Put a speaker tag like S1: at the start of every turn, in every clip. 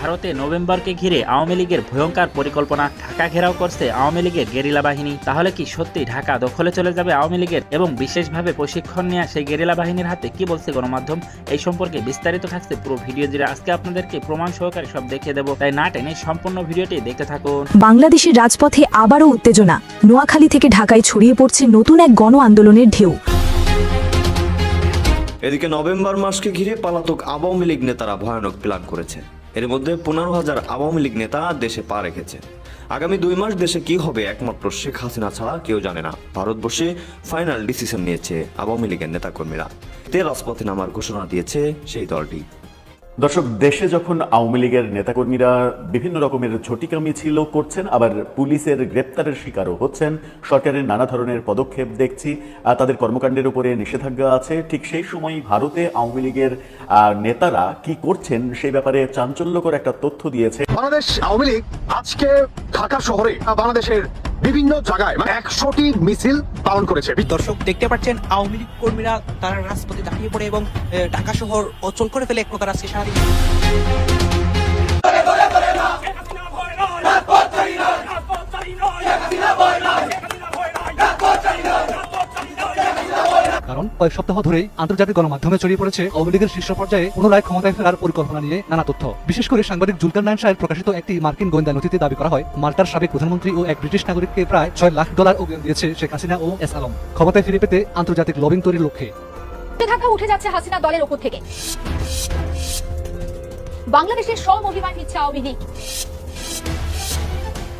S1: ভারতে নভেম্বরকে ঘিরে আওয়ামী লীগের ভয়ঙ্কর পরিকল্পনা, ঢাকা ঘেরাও করছে আওয়ামী লীগের গেরিলা বাহিনী। তাহলে কি সত্যি ঢাকা দখলে চলে যাবে আওয়ামী লীগের এবং বিশেষভাবে প্রশিক্ষণ নেওয়া সেই গেরিলা বাহিনীর হাতে? কি বলছে গণমাধ্যম? এই সম্পর্কে বিস্তারিত থাকছে পুরো ভিডিও জুড়ে। আজকে আপনাদেরকে প্রমাণ সহকারে সব দেখিয়ে দেবো, তাই না টেনে সম্পূর্ণ ভিডিওটি দেখতে থাকুন।
S2: বাংলাদেশের রাজপথে আবারও উত্তেজনা, নোয়াখালী থেকে ঢাকায় ছড়িয়ে পড়ছে নতুন এক গণ আন্দোলনের ঢেউ।
S3: এদিকে নভেম্বর মাসকে ঘিরে পলাতক আওয়ামী লীগ নেতারা ভয়ানক প্ল্যান করেছে। এর মধ্যে 15,000 আওয়ামী লীগ নেতা দেশে পা রেখেছে। আগামী 2 মাস দেশে কি হবে একমাত্র শেখ হাসিনা ছাড়া কেউ জানে না। ভারতবর্ষে ফাইনাল ডিসিশন নিয়েছে আওয়ামী লীগের নেতাকর্মীরা। রাজপথে নামার ঘোষণা দিয়েছে সেই দলটি।
S4: দর্শক, দেশে যখন আওয়ামী লীগের নেতাকর্মীরা বিভিন্ন রকমের ঝটিকা মিছিল করছেন, আবার পুলিশের গ্রেপ্তারের শিকারও হচ্ছেন, সরকারের নানা ধরনের পদক্ষেপ দেখছি, তাদের কর্মকাণ্ডের উপরে নিষেধাজ্ঞা আছে, ঠিক সেই সময় ভারতে আওয়ামী লীগের নেতারা কি করছেন সেই ব্যাপারে চাঞ্চল্যকর একটা তথ্য দিয়েছে।
S5: বাংলাদেশ আওয়ামী লীগ আজকে ঢাকা শহরে বাংলাদেশের বিভিন্ন জায়গায় 100টি মিছিল পালন করেছে।
S6: দর্শক দেখতে পাচ্ছেন আওয়ামী লীগ কর্মীরা তারা রাজপথে দাঁড়িয়ে পড়ে এবং ঢাকা শহর অচল করে ফেলে এক প্রকার আজকে সারাদিন।
S7: কারণ কয়েক সপ্তাহ ধরেই আন্তর্জাতিক গণমাধ্যমে ছড়িয়ে পড়েছে আওয়ামী লীগের শীর্ষ পর্যায়ে পুনরায় ক্ষমতায় ফেরার পরিকল্পনা নিয়ে নানা তথ্য। বিশেষ করে সাংবাদিক জুলকার নাইন শাহের প্রকাশিত একটি মার্কিন গোয়েন্দা নথিতে দাবি করা হয়, মাল্টার সাবেক প্রধানমন্ত্রী ও এক ব্রিটিশ নাগরিককে প্রায় $6 লাখ অগ্রিম দিয়েছে শেখ হাসিনা ও এস আলম, ক্ষমতায় ফিরে পেতে আন্তর্জাতিক লবিং তৈরির লক্ষ্যে।
S8: ঢাকা উঠে যাচ্ছে হাসিনা দলের উপর থেকে। বাংলাদেশের স্বমহিমায় ফিরছে আওয়ামী লীগ।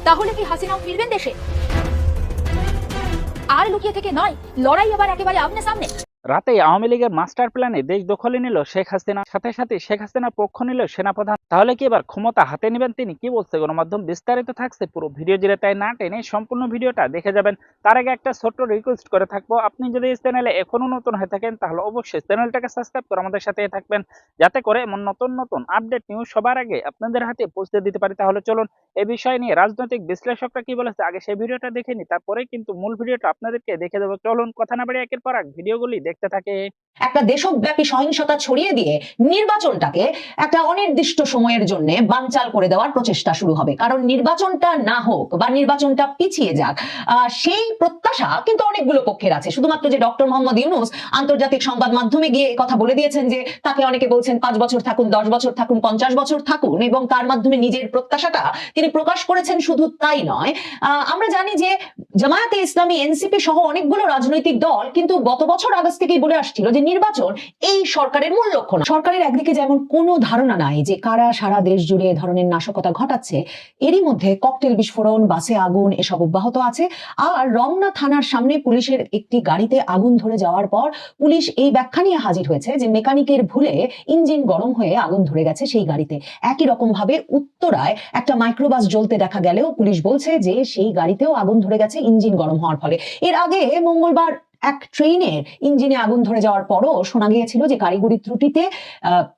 S8: তাহলে কি হাসিনাও ফিরবেন দেশে? আর লুকিয়ে থেকে নয়, লড়াই আবার একেবারে আমনে সামনে।
S1: রাতে আওয়ামী লীগের মাস্টার প্ল্যানে দেশ দখলে নিল শেখ হাসিনা, সাথে সাথে শেখ হাসিনার পক্ষ নিল সেনাপ্রধান। তাহলে কি এবার ক্ষমতা হাতে নেবেন তিনি? কি বলছে গণমাধ্যম? বিস্তারিত থাকছে পুরো ভিডিও জুড়ে, তাই না টেনে সম্পূর্ণ ভিডিওটা দেখে যাবেন। তার আগে একটা ছোট্ট রিকোয়েস্ট করে থাকবো, আপনি যদি এই চ্যানেলে এখনো নতুন হয়ে থাকেন তাহলে অবশ্যই চ্যানেলটাকে সাবস্ক্রাইব করে আমাদের সাথে থাকবেন, যাতে করে এমন নতুন নতুন আপডেট নিউজ সবার আগে আপনাদের হাতে পৌঁছে দিতে পারি। তাহলে চলুন এই বিষয় নিয়ে রাজনৈতিক বিশ্লেষকরা কি বলেছে আগে সেই ভিডিওটা দেখে নি, তারপরে কিন্তু মূল ভিডিওটা আপনাদেরকে দেখে দেবো। চলুন কথা না বাড়িয়ে একের পর এক ভিডিওগুলি দেখতে থাকে।
S9: একটা দেশব্যাপী সহিংসতা ছড়িয়ে দিয়ে নির্বাচনটাকে একটা অনির্দিষ্ট সময়ের জন্য বানচাল করে দেওয়ার প্রচেষ্টা শুরু হবে। কারণ নির্বাচনটা না হোক বা নির্বাচনটা পিছিয়ে যাক, সেই প্রত্যাশা কিন্তু অনেকগুলো পক্ষের আছে। শুধুমাত্র যে ডক্টর মোহাম্মদ ইউনূস আন্তর্জাতিক সংবাদ মাধ্যমে গিয়ে কথা বলে দিয়েছেন যে তাকে অনেকে বলছেন 5 বছর থাকুন, 10 বছর থাকুন, 50 বছর থাকুন, এবং তার মাধ্যমে নিজের প্রত্যাশাটা তিনি প্রকাশ করেছেন। শুধু তাই নয়, আমরা জানি যে জামায়াতে ইসলামী, এনসিপি সহ অনেকগুলো রাজনৈতিক দল কিন্তু গত বছর আগস্ট থেকেই বলে আসছিল যে নির্বাচন এই সরকারের মূল লক্ষ্য না। সরকারের একদিকে যেমন কোনো ধারণা নাই যে কারা সারা দেশ জুড়ে এ ধরনের নাশকতা ঘটাচ্ছে, এরই মধ্যে ককটেল বিস্ফোরণ, বাসে আগুন এসব অব্যাহত আছে। আর রমনা থানার সামনে পুলিশের একটি গাড়িতে আগুন ধরে যাওয়ার পর পুলিশ এই ব্যাখ্যা নিয়ে হাজির হয়েছে যে মেকানিকের ভুলে ইঞ্জিন গরম হয়ে আগুন ধরে গেছে সেই গাড়িতে। একই রকম ভাবে উত্তরায় একটা মাইক্রোবাস জ্বলতে দেখা গেলেও পুলিশ বলছে যে সেই গাড়িতেও আগুন ধরে গেছে ইঞ্জিন গরম হওয়ার ফলে। এর আগে মঙ্গলবার এক ট্রেনের ইঞ্জিনে আগুন ধরে যাওয়ার পরও শোনা গিয়েছিল যে কারিগরি ত্রুটিতে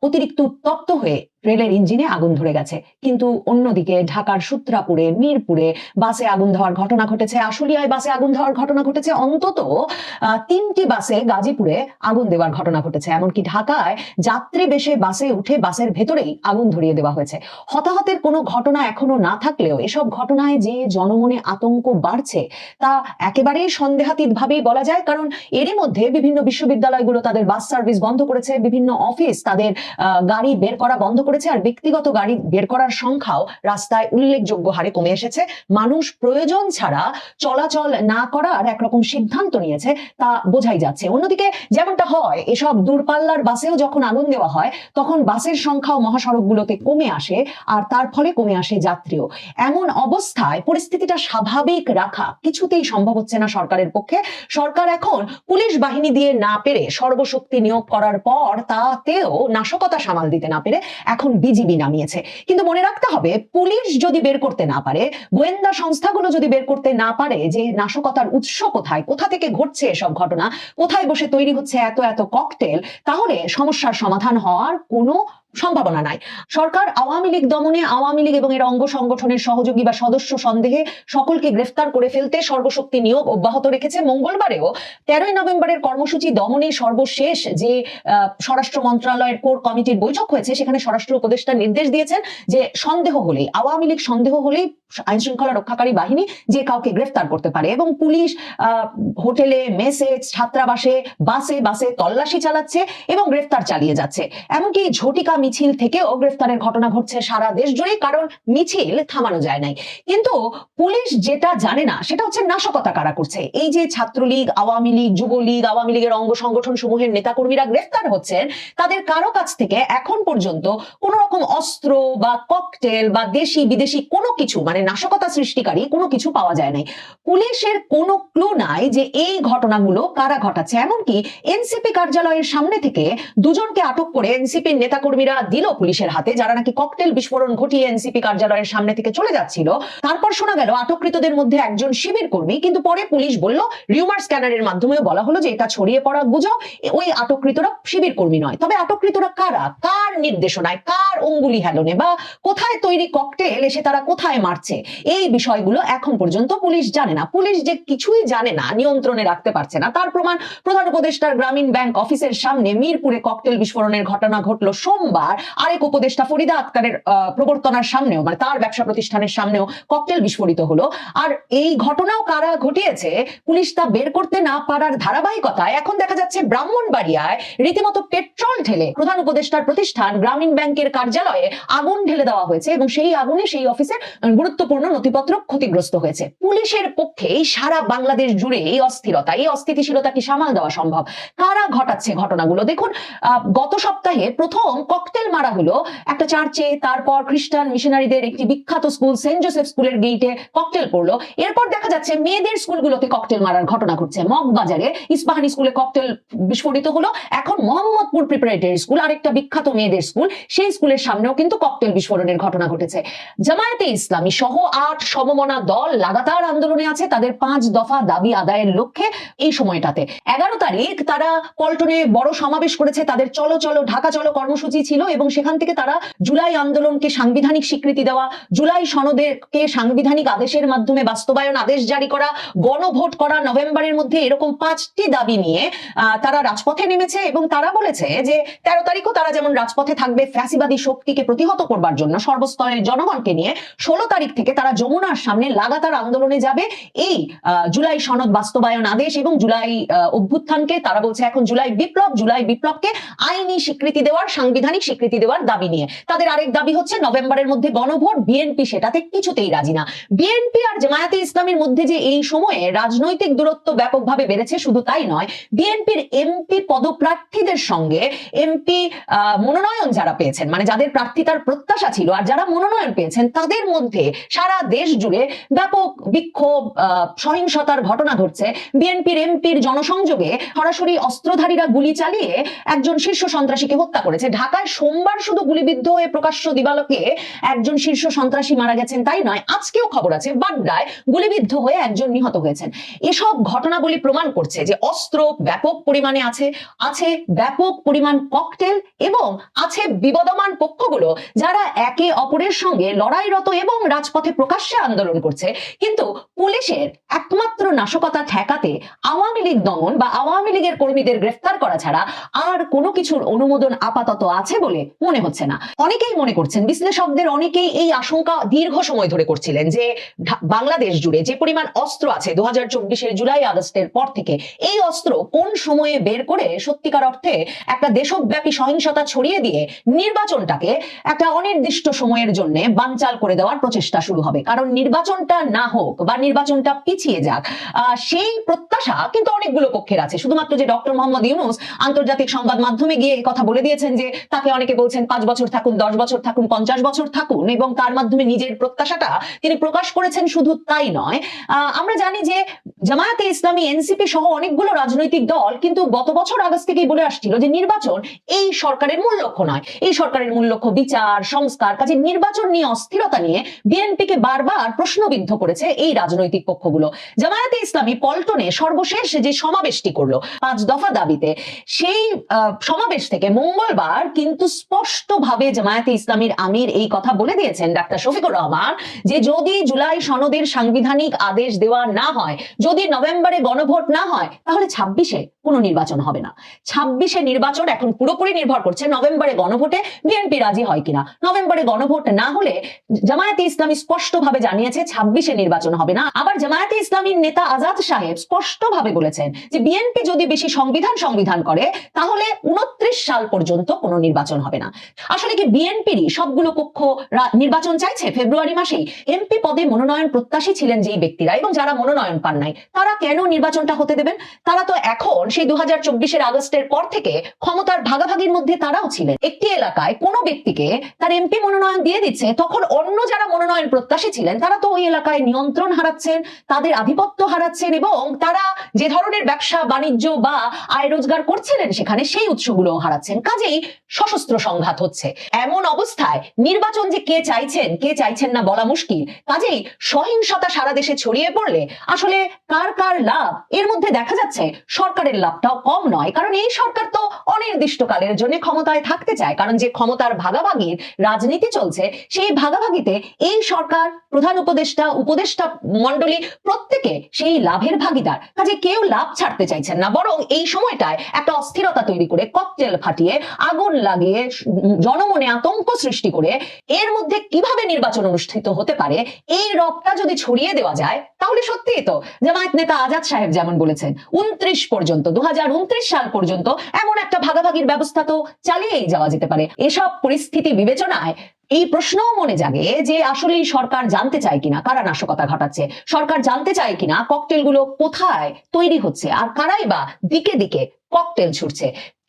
S9: অতিরিক্ত উত্তপ্ত হয়ে রেলের ইঞ্জিনে আগুন ধরে গেছে। কিন্তু অন্যদিকে ঢাকার সূত্রাপুরে, মিরপুরে বাসে আগুন দেওয়ার ঘটনা ঘটেছে, আশুলিয়ায় বাসে আগুন দেওয়ার ঘটনা ঘটেছে, অন্তত 3টি বাসে গাজীপুরে আগুন দেওয়ার ঘটনা ঘটেছে। এমনকি ঢাকায় যাত্রী বেশে বাসে উঠে বাসের ভেতরেই আগুন ধরিয়ে দেওয়া হয়েছে। হতাহতের কোনো ঘটনা এখনো না থাকলেও এসব ঘটনায় যে জনমনে আতঙ্ক বাড়ছে তা একেবারেই সন্দেহাতীত ভাবেই বলা যায়। কারণ এরই মধ্যে বিভিন্ন বিশ্ববিদ্যালয়গুলো তাদের বাস সার্ভিস বন্ধ করেছে, বিভিন্ন অফিস তাদের গাড়ি বের করা বন্ধ করেছে, আর ব্যক্তিগত গাড়ি বের করার সংখ্যাও রাস্তায় উল্লেখযোগ্য হারে কমে এসেছে। মানুষ প্রয়োজন ছাড়া চলাচল না করার একরকম সিদ্ধান্ত নিয়েছে, তা বোঝাই যাচ্ছে। অন্যদিকে যেমনটা হয় এসব দূরপাল্লার বাসেও যখন আগুন দেওয়া হয় তখন বাসের সংখ্যাও মহাসড়কগুলোতে কমে আসে, আর তার ফলে কমে আসে যাত্রীও। এমন অবস্থায় পরিস্থিতিটা স্বাভাবিক রাখা কিছুতেই সম্ভব হচ্ছে না সরকারের পক্ষে। সরকার এখন পুলিশ বাহিনী দিয়ে না পেরে, সর্বশক্তি নিয়োগ করার পর তাতেও নাশকতা সামাল দিতে না পেরে এখন বিজিবি নামিয়েছে। কিন্তু মনে রাখতে হবে, পুলিশ যদি বের করতে না পারে, গোয়েন্দা সংস্থাগুলো যদি বের করতে না পারে যে নাশকতার উৎস কোথায়, কোথা থেকে ঘটছে এসব ঘটনা, কোথায় বসে তৈরি হচ্ছে এত এত ককটেল, তাহলে সমস্যার সমাধান হওয়ার কোনো সম্ভাবনা নাই। সরকার আওয়ামী লীগ দমনে, আওয়ামী লীগ এবং এর অঙ্গ সংগঠনের সহযোগী বা সদস্য সন্দেহে সকলকে গ্রেফতার করে ফেলতে সর্বশক্তি নিয়োগ অব্যাহত রেখেছে। মঙ্গলবারেও 13 নভেম্বরের কর্মসূচি দমনে সর্বশেষ যে স্বরাষ্ট্র মন্ত্রণালয়ের কোর কমিটির বৈঠক হয়েছে, সেখানে স্বরাষ্ট্র উপদেষ্টা নির্দেশ দিয়েছেন যে সন্দেহ হলেই, আওয়ামী লীগ সন্দেহ হলেই আইন শৃঙ্খলা রক্ষাকারী বাহিনী যে কাউকে গ্রেফতার করতে পারে। এবং পুলিশ হোটেলে, মেসে, ছাত্রাবাসে, বাসে বাসে তল্লাশি চালাচ্ছে এবং গ্রেফতার চালিয়ে যাচ্ছে। এমনকি ঝটিকা মিছিল থেকেও গ্রেফতারের ঘটনা ঘটছে সারা দেশ জুড়ে, কারণ মিছিল থামানো যায় নাই। কিন্তু পুলিশ যেটা জানে না সেটা হচ্ছে নাশকতা কারা করছে। এই যে ছাত্রলীগ, আওয়ামী লীগ, যুবলীগ, আওয়ামী লীগের অঙ্গ সংগঠন সমূহের নেতাকর্মীরা গ্রেফতার হচ্ছেন, তাদের কারো কাছ থেকে এখন পর্যন্ত কোন রকম অস্ত্র বা ককটেল বা দেশি বিদেশি কোনো কিছু, মানে নাশকতা সৃষ্টিকারী কোনো কিছু পাওয়া যায় নাই। পুলিশের কোনো ক্লু নাই যে এই ঘটনাগুলো কারা ঘটাচ্ছে। এমনকি এনসিপি কার্যালয়ের সামনে থেকে দুজনকে আটক করে এনসিপির নেতাকর্মীরা দিল পুলিশের হাতে, যারা নাকি ককটেল বিস্ফোরণ ঘটিয়ে এনসিপি কার্যালয়ের সামনে থেকে চলে যাচ্ছিল। তারপর শোনা গেল আটককৃতদের মধ্যে একজন শিবির কর্মী, কিন্তু পরে পুলিশ বলল, রিউমার স্ক্যানারের মাধ্যমেও বলা হলো যে এটা ছড়িয়ে পড়া গুজব, ওই আটককৃতরা শিবির কর্মী নয়। তবে আটককৃতরা কারা, কার নির্দেশনায়, কার অঙ্গুলি হেলনে বা কোথায় তৈরি ককটেল এসে তারা কোথায় মারছে, এই বিষয়গুলো এখন পর্যন্ত পুলিশ জানে না। পুলিশ যে কিছুই জানে না, নিয়ন্ত্রণে রাখতে পারছে না, তার প্রমাণ প্রধান উপদেষ্টার গ্রামীণ ব্যাংক অফিসের সামনে মিরপুরে ককটেল বিস্ফোরণের ঘটনা ঘটলো সোমবার। আরেক উপদেষ্টা ফরিদা আক্তারের প্রবর্তনার সামনেও, মানে তার ব্যবসা প্রতিষ্ঠানের সামনেও ককটেল বিস্ফোরিত হলো। আর এই ঘটনাও কারা ঘটিয়েছে পুলিশ তা বের করতে না পারার ধারাবাহিকতায় এখন দেখা যাচ্ছে ব্রাহ্মণবাড়িয়ায় রীতিমতো পেট্রোল ঢেলে প্রধান উপদেষ্টার প্রতিষ্ঠান গ্রামীণ ব্যাংকের কার্যালয়ে আগুন ঢেলে দেওয়া হয়েছে এবং সেই আগুনে সেই অফিসের গুরুত্বপূর্ণ নথিপত্র ক্ষতিগ্রস্ত হয়েছে। পুলিশের পক্ষে সারা বাংলাদেশ জুড়ে এই অস্থিরতা, এই অস্থিতিশীলতা কি সামাল দেওয়া সম্ভব? কারা ঘটাচ্ছে ঘটনাগুলো? দেখুন, গত সপ্তাহে প্রথম ককটেল মারা হলো একটা চার্চে, তারপর খ্রিস্টান মিশনারিদের একটি বিখ্যাত স্কুল সেন্ট জোসেফ স্কুলের গেইটে ককটেল পড়লো। এরপর দেখা যাচ্ছে মেয়েদের স্কুলগুলোতে ককটেল মারার ঘটনা ঘটছে। মগবাজারে ইস্পাহানি স্কুলে ককটেল বিস্ফোরিত হলো। এখন মোহাম্মদপুর প্রিপারেটরি স্কুল, আরেকটা বিখ্যাত মেয়েদের স্কুল, সেই স্কুলের সামনেও কিন্তু ককটেল বিস্ফোরণের ঘটনা ঘটেছে। জামায়াতে ইসলামী সহ 8 সমমনা দল লাগাতার আন্দোলনে আছে তাদের 5 দফা দাবি আদায়ের লক্ষ্যে। এই সময়টাতে 11 তারিখ তারা পল্টনে বড় সমাবেশ করেছে, তাদের চলো চলো ঢাকা চলো কর্মসূচি ছিল এবং সেখান থেকে তারা জুলাই আন্দোলনকে সাংবিধানিক স্বীকৃতি দেওয়া, জুলাই সনদকে সাংবিধানিক আদেশের মাধ্যমে বাস্তবায়ন আদেশ জারি করা, গণভোট করা নভেম্বরের মধ্যে, এরকম 5টি দাবি নিয়ে তারা রাজপথে নেমেছে। এবং তারা বলেছে যে 13 তারিখও তারা যেমন রাজপথে থাকবে ফ্যাসিবাদী শক্তিকে প্রতিহত করবার জন্য সর্বস্তরের জনগণকে নিয়ে, 16 তারিখ থেকে তারা যমুনার সামনে লাগাতার আন্দোলনে যাবে এই জুলাই সনদ বাস্তবায়ন আদেশ এবং জুলাই অভ্যুত্থানকে, তারা বলছে এখন জুলাই বিপ্লবকে আইনি স্বীকৃতি দেওয়ার, সাংবিধানিক স্বীকৃতি দেওয়ার দাবি নিয়ে। তাদের আরেক দাবি হচ্ছে নভেম্বরের মধ্যে গণভোট। বিএনপি সেটাতে কিছুতেই রাজি না। বিএনপি আর জামায়াতে ইসলামীর মধ্যে যে এই সময়ে রাজনৈতিক দূরত্ব ব্যাপকভাবে বেড়েছে, শুধু তাই নয়, বিএনপির এমপি পদপ্রার্থীদের সঙ্গে এমপি মনোনয়ন যারা পেয়েছেন, মানে যাদের প্রার্থিতার প্রত্যাশা ছিল আর যারা মনোনয়ন পেয়েছেন, তাদের মধ্যে সারা দেশ জুড়ে ব্যাপক বিক্ষোভ, সহিংসতার ঘটনা ঘটছে। বিএনপির এমপির জনসংযোগে সরাসরি অস্ত্রধারীরা গুলি চালিয়ে একজন শীর্ষ সন্ত্রাসীকে হত্যা করেছে। ঢাকায় সোমবার শুধু গুলিবিদ্ধ হয়ে প্রকাশ্য দিবালোকে একজন শীর্ষ সন্ত্রাসী মারা গেছেন তাই নয়, আজকেও খবর আছে বাড্ডায় গুলিবিদ্ধ হয়ে একজন নিহত হয়েছেন। এসব ঘটনাগুলি প্রমাণ করছে যে অস্ত্র ব্যাপক পরিমাণে আছে ব্যাপক পরিমাণ ককটেল এবং আছে বিবদমান পক্ষগুলো যারা একে অপরের সঙ্গে লড়াইরত এবং রাজপথে প্রকাশ্যে আন্দোলন করছে। কিন্তু পুলিশের একমাত্র নাশকতা ঠেকাতে আওয়ামী লীগ দমন বা আওয়ামী লীগের কর্মীদের গ্রেফতার করা ছাড়া আর কোনো কিছুর অনুমোদন আপাতত আছে বলে মনে হচ্ছে না। অনেকেই মনে করছেন, বিশ্লেষকদের অনেকেই এই আশঙ্কা দীর্ঘ সময় ধরে করছিলেন যে বাংলাদেশ জুড়ে যে পরিমাণ অস্ত্র আছে 2024-এর জুলাই আগস্টের পর থেকে, এই অস্ত্র কোন সময়ে বের করে সত্যিকার অর্থে একটা দেশব্যাপী সহিংসতা ছড়িয়ে দিয়ে নির্বাচনটাকে একটা অনির্দিষ্ট সময়ের জন্য বানচাল করে দেওয়ার প্রচেষ্টা শুরু হবে। কারণ নির্বাচনটা না হোক বা নির্বাচনটা পিছিয়ে যাক, সেই প্রত্যাশা কিন্তু অনেকগুলো পক্ষের আছে। শুধুমাত্র যে ডক্টর মোহাম্মদ ইউনূস আন্তর্জাতিক সংবাদ মাধ্যমে গিয়ে কথা বলে দিয়েছেন যে তাকে অনেকে বলছেন 5 বছর থাকুন, 10 বছর থাকুন, 50 বছর থাকুন, এবং তার মাধ্যমে নিজের প্রত্যাশাটা তিনি প্রকাশ করেছেন, শুধু তাই নয়, আমরা জানি যে জামায়াতে ইসলামী, এনসিপি সহ অনেকগুলো রাজনৈতিক দল কিন্তু গত বছর আগস্ট থেকেই বলে আসছিল যে নির্বাচন এই সরকারের মূল লক্ষ্য নয়। এই সরকারের মূল লক্ষ্য বিচার সংস্কার, কাজে নির্বাচন নিয়ে অস্থিরতা নিয়ে বিএনপিকে বারবার প্রশ্নবিদ্ধ করেছে এই রাজনৈতিক পক্ষগুলো। জামায়াতে ইসলামী পল্টনে সর্বশেষ যে সমাবেশটি করলো 5 দফা দাবিতে, সেই সমাবেশ থেকে মঙ্গলবার কিন্তু স্পষ্টভাবে জামায়াতে ইসলামীর আমির এই কথা বলে দিয়েছেন ডাক্তার শফিকুর রহমান, যে যদি জুলাই সনদের সাংবিধানিক আদেশ দেওয়া না হয়, যদি নভেম্বরে গণভোট না হয়, তাহলে 26-এ কোনো নির্বাচন হবে না। 26-এ নির্বাচন এখন পুরোপুরি নির্ভর করছে নভেম্বরে গণভোটে বিএনপি রাজি হয় কিনা। নভেম্বরে গণভোট না হলে জামায়াতে ইসলামী স্পষ্টভাবে জানিয়েছে 26-এ নির্বাচন হবে না। আবার জামায়াতে ইসলামীর নেতা আজাদ সাহেব স্পষ্টভাবে বলেছেন যে বিএনপি যদি বেশি সংবিধান করে তাহলে 29 সাল পর্যন্ত কোনো নির্বাচন হবে না। আসলে কি বিএনপিরই সবগুলো পক্ষ নির্বাচন চাইছে ফেব্রুয়ারি মাসেই? এমপি পদে মনোনয়ন প্রত্যাশী ছিলেন যেই ব্যক্তিরা এবং যারা মনোনয়ন পান নাই, তারা কেন নির্বাচনটা হতে দেবেন? তারা তো এখন সেই 2024-এর আগস্টের পর থেকে ক্ষমতার ভাগাভাগির মধ্যে তারাও ছিলেন। একটি এলাকায় কোনো ব্যক্তিকে তার এমপি মনোনয়ন দিয়ে দিচ্ছে, তখন অন্য যারা মনোনয়ন প্রত্যাশী ছিলেন তারা তো ওই এলাকায় নিয়ন্ত্রণ হারাচ্ছেন, তাদের আধিপত্য হারাচ্ছেন এবং তারা যে ধরনের ব্যবসা বাণিজ্য বা আয় রোজগার করছিলেন সেখানে সেই উৎসগুলো হারাচ্ছেন। কাজেই সশস্ত্র সংঘাত হচ্ছে। এমন অবস্থায় নির্বাচন যে কে চাইছেন না বলা মুশকিল। কাজেই সহিংসতা সারা দেশে ছড়িয়ে পড়লে আসলে কার লাভ? এর মধ্যে দেখা যাচ্ছে সরকারের লাভটাও কম নয়, কারণ এই সরকার তো অনির্দিষ্টকালের জন্য ক্ষমতায় থাকতে চায়। কারণ যে ক্ষমতার ভাগাভাগির রাজনীতি চলছে, সেই ভাগাভাগিতে এই সরকার, প্রধান উপদেষ্টা মণ্ডলী প্রত্যেকে সেই লাভের ভাগিদার। কাজে কেউ লাভ ছাড়তে চাইছেন না, বরং এই সময়টায় একটা অস্থিরতা তৈরি করে, ককটেল ফাটিয়ে, আগুন লাগিয়ে, জনমনে আতঙ্ক সৃষ্টি করে এর মধ্যে কিভাবে নির্বাচন অনুষ্ঠিত হতে পারে এই রবটা যদি ছড়িয়ে দেওয়া যায়, তাহলে সত্যিই তো জামায়াত নেতা আজাদ সাহেব যেমন বলেছেন 2029 সাল পর্যন্ত এমন একটা ভাগাভাগির ব্যবস্থা তো চালিয়েই যাওয়া যেতে পারে। এসব পরিস্থিতি বিবেচনায় এই প্রশ্নও মনে জাগে যে আসলে সরকার জানতে চায় কিনা কারা নাশকতা ঘটাচ্ছে, সরকার জানতে চায় কিনা ককটেলগুলো কোথায় তৈরি হচ্ছে আর কারাই বা দিকে দিকে ককটেল ছুটছে।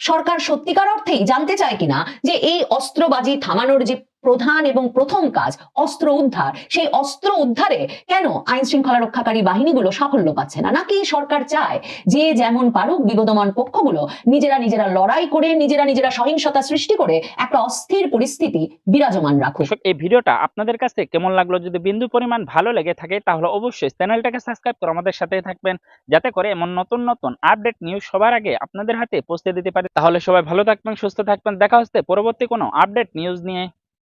S9: সরকার সত্যিকার অর্থেই জানতে চায় কিনা যে এই অস্ত্রবাজি থামানোর যে প্রধান এবং প্রথম কাজ অস্ত্র উদ্ধার, সেই অস্ত্র উদ্ধারে কেন আইন শৃঙ্খলা রক্ষাকারী বাহিনীগুলো সাফল্য পাচ্ছে না? নাকি সরকার চায় যে যেমন পারুক বিবদমান পক্ষগুলো নিজেরা লড়াই করে, নিজেরা সহিংসতা সৃষ্টি করে একটা অস্থির পরিস্থিতি বিরাজমান রাখুক?
S1: এই ভিডিওটা আপনাদের কাছে কেমন লাগলো? যদি বিন্দু পরিমাণ ভালো লেগে থাকে তাহলে অবশ্যই চ্যানেলটাকে সাবস্ক্রাইব করে আমাদের সাথে থাকবেন, যাতে করে এমন নতুন আপডেট নিউজ সবার আগে আপনাদের হাতে পৌঁছে দিতে পারে। তাহলে সবাই ভালো থাকবেন, সুস্থ থাকবেন। দেখা হচ্ছে পরবর্তী কোনো আপডেট নিউজ নিয়ে।